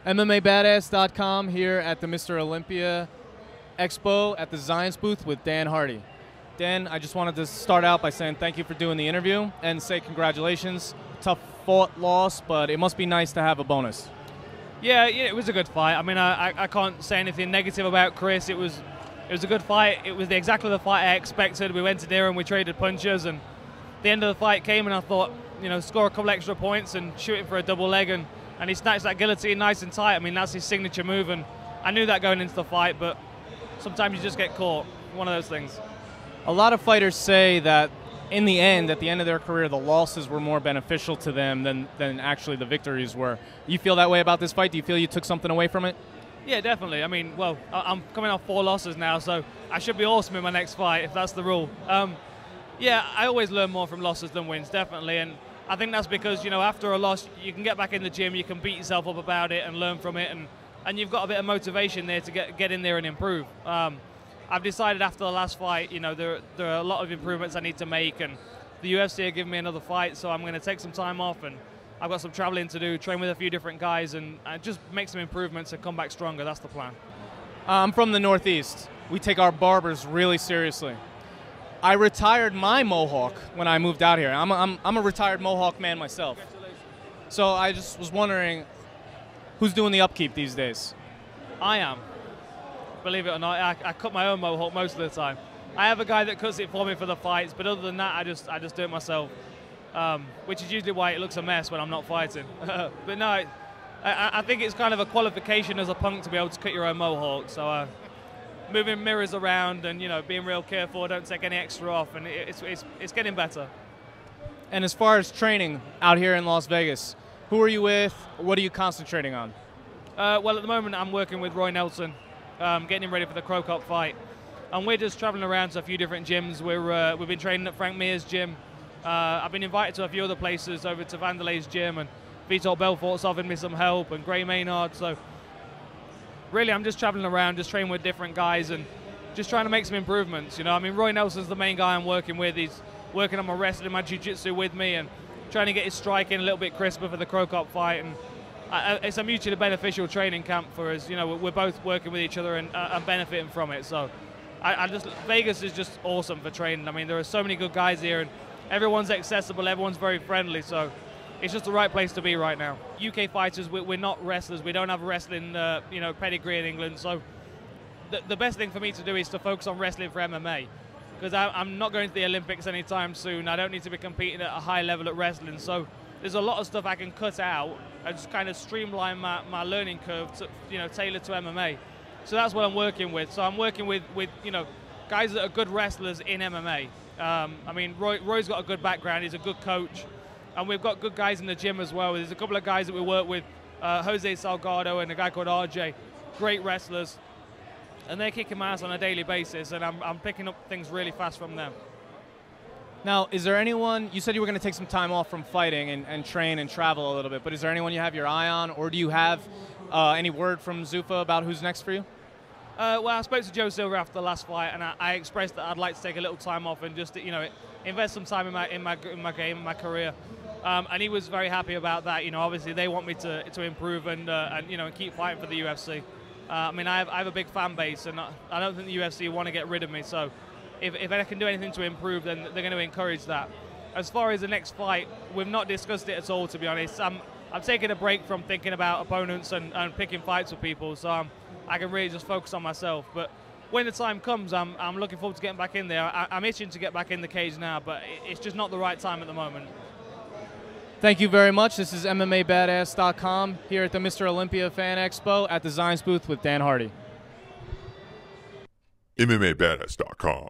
MMABadass.com here at the Mr. Olympia Expo at the Xyience booth with Dan Hardy. Dan, I just wanted to start out by saying thank you for doing the interview and say congratulations. Tough fought loss, but it must be nice to have a bonus. Yeah, it was a good fight. I mean, I can't say anything negative about Chris. It was a good fight. It was exactly the fight I expected. We went to there and we traded punches, and the end of the fight came, and I thought, score a couple extra points and shoot him for a double leg, and he snatched that guillotine nice and tight. I mean, that's his signature move, and I knew that going into the fight, but sometimes you just get caught. One of those things. A lot of fighters say that in the end, at the end of their career, the losses were more beneficial to them than actually the victories were. You feel that way about this fight? Do you feel you took something away from it? Yeah, definitely. I mean, well, I'm coming off 4 losses now, so I should be awesome in my next fight, if that's the rule. Yeah, I always learn more from losses than wins, definitely, and I think that's because, after a loss, you can get back in the gym, you can beat yourself up about it and learn from it, and you've got a bit of motivation there to get in there and improve. I've decided after the last fight, there are a lot of improvements I need to make, and the UFC are giving me another fight, so I'm going to take some time off, and I've got some traveling to do, train with a few different guys, and just make some improvements and come back stronger. That's the plan. I'm from the Northeast. We take our barbers really seriously. I retired my mohawk when I moved out here. I'm a retired mohawk man myself. So I just was wondering, who's doing the upkeep these days? I am. Believe it or not, I cut my own mohawk most of the time. I have a guy that cuts it for me for the fights, but other than that, I just do it myself, which is usually why it looks a mess when I'm not fighting. But no, I think it's kind of a qualification as a punk to be able to cut your own mohawk. So moving mirrors around and being real careful, don't take any extra off, and it's getting better. And as far as training out here in Las Vegas, who are you with? What are you concentrating on? Well, at the moment, I'm working with Roy Nelson, getting him ready for the Crow Cop fight. And we're just traveling around to a few different gyms. We've been training at Frank Mir's gym. I've been invited to a few other places, over to Vanderlei's gym, and Vitor Belfort's offered me some help, and Gray Maynard. So really, I'm just traveling around, just training with different guys, and just trying to make some improvements. I mean, Roy Nelson's the main guy I'm working with. He's working on my wrestling, my jiu-jitsu with me, and trying to get his striking a little bit crisper for the Crow Cop fight. And it's a mutually beneficial training camp for us. We're both working with each other and benefiting from it. So Vegas is just awesome for training. I mean, there are so many good guys here, and everyone's accessible, everyone's very friendly, so it's just the right place to be right now. UK fighters, we're not wrestlers. We don't have a wrestling, pedigree in England. So the best thing for me to do is to focus on wrestling for MMA, because I'm not going to the Olympics anytime soon. I don't need to be competing at a high level at wrestling. So there's a lot of stuff I can cut out and just kind of streamline my learning curve to, tailor to MMA. So that's what I'm working with. So I'm working with guys that are good wrestlers in MMA. I mean, Roy's got a good background. He's a good coach. And we've got good guys in the gym as well. There's a couple of guys that we work with, Jose Salgado and a guy called RJ, great wrestlers. And they're kicking my ass on a daily basis, and I'm picking up things really fast from them. Now, is there anyone, you said you were going to take some time off from fighting and train and travel a little bit, but is there anyone you have your eye on, or do you have any word from Zuffa about who's next for you? Well, I spoke to Joe Silver after the last fight, and I expressed that I'd like to take a little time off and just, invest some time in my game, in my career. And he was very happy about that. Obviously they want me to improve and keep fighting for the UFC. I mean, I have a big fan base, and I don't think the UFC want to get rid of me. So if I can do anything to improve, then they're going to encourage that. As far as the next fight, we've not discussed it at all, to be honest. I'm taking a break from thinking about opponents and picking fights with people, so I can really just focus on myself. But when the time comes, I'm looking forward to getting back in there. I'm itching to get back in the cage now, but it's just not the right time at the moment. Thank you very much. This is MMABadass.com here at the Mr. Olympia Fan Expo at the Xyience booth with Dan Hardy. MMABadass.com